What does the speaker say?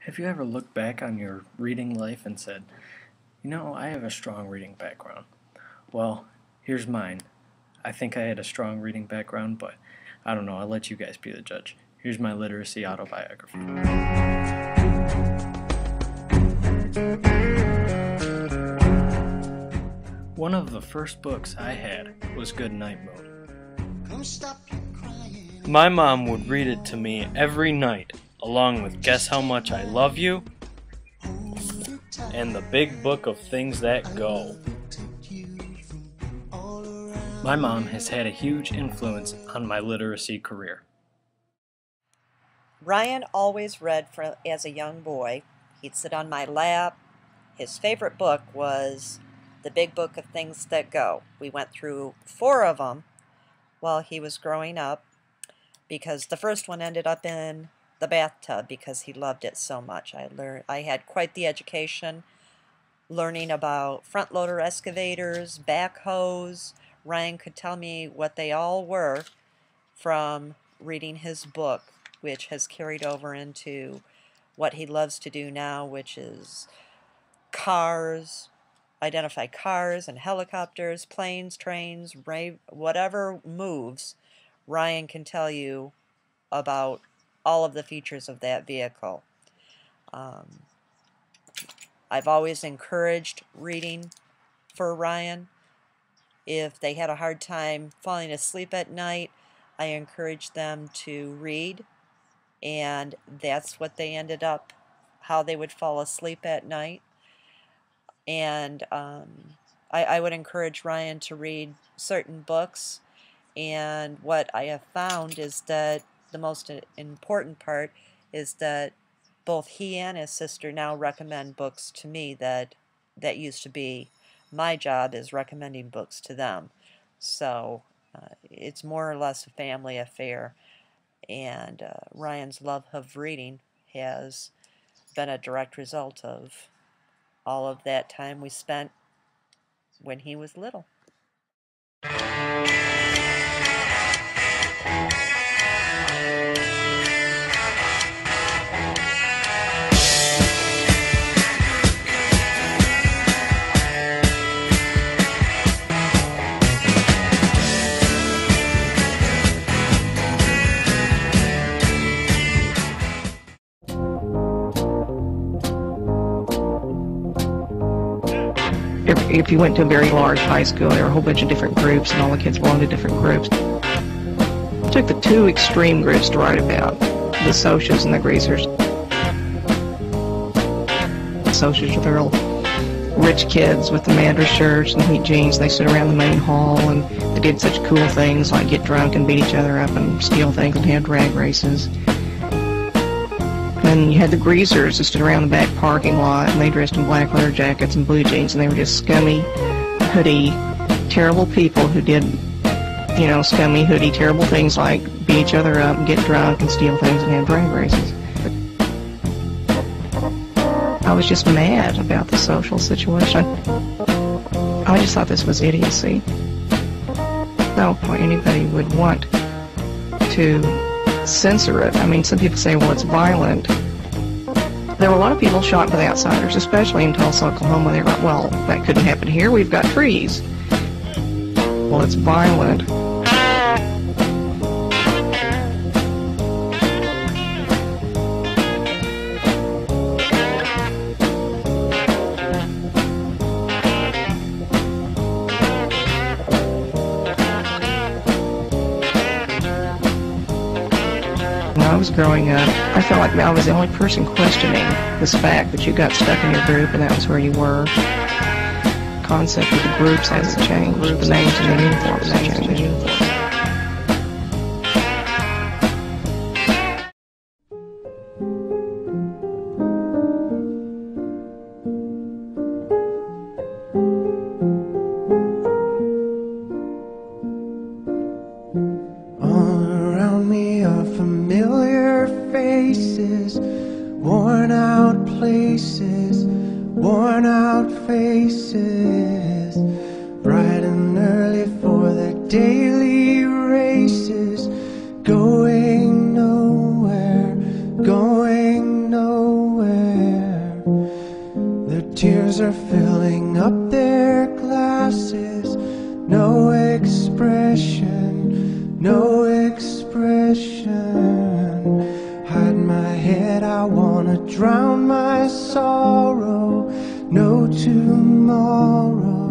Have you ever looked back on your reading life and said, you know, I have a strong reading background? Well, here's mine. I think I had a strong reading background, but I don't know, I'll let you guys be the judge. Here's my literacy autobiography. One of the first books I had was Goodnight Moon. My mom would read it to me every night, along with Guess How Much I Love You and The Big Book of Things That Go. My mom has had a huge influence on my literacy career. Ryan always read as a young boy. He'd sit on my lap. His favorite book was The Big Book of Things That Go. We went through 4 of them while he was growing up because the first one ended up in the bathtub because he loved it so much. I had quite the education learning about front loader excavators, backhoes. Ryan could tell me what they all were from reading his book, which has carried over into what he loves to do now, which is cars, identify cars and helicopters, planes, trains, whatever moves. Ryan can tell you about all of the features of that vehicle. I've always encouraged reading for Ryan. If they had a hard time falling asleep at night, I encouraged them to read, and that's what they ended up, how they would fall asleep at night. And I would encourage Ryan to read certain books, and what I have found is that the most important part is that both he and his sister now recommend books to me that used to be my job, is recommending books to them. So it's more or less a family affair, and Ryan's love of reading has been a direct result of all of that time we spent when he was little. If you went to a very large high school, there were a whole bunch of different groups, and all the kids belonged to different groups. I took the 2 extreme groups to write about, the socials and the greasers. The socials were the real rich kids with the Madras shirts and wheat jeans. They stood around the main hall, and they did such cool things like get drunk and beat each other up and steal things and have drag races. And you had the greasers that stood around the back parking lot, and they dressed in black leather jackets and blue jeans, and they were just scummy, hoodie, terrible people who did, you know, scummy, hoodie, terrible things like beat each other up and get drunk and steal things and have drag races. I was just mad about the social situation. I just thought this was idiocy. No point anybody would want to censor it. I mean, some people say, well, it's violent. There were a lot of people shot by the outsiders, especially in Tulsa, Oklahoma. They were like, well, that couldn't happen here. We've got trees. Well, it's violent. When I was growing up, I felt like I was the only person questioning this fact that you got stuck in your group and that was where you were. The concept of the groups hasn't changed. The names and the uniforms have changed. Faces, worn out places, worn out faces, bright and early for their daily races, going nowhere, going nowhere. are filling up their glasses. No expression, no expression. Hide my head, I wanna drown my sorrow. No tomorrow.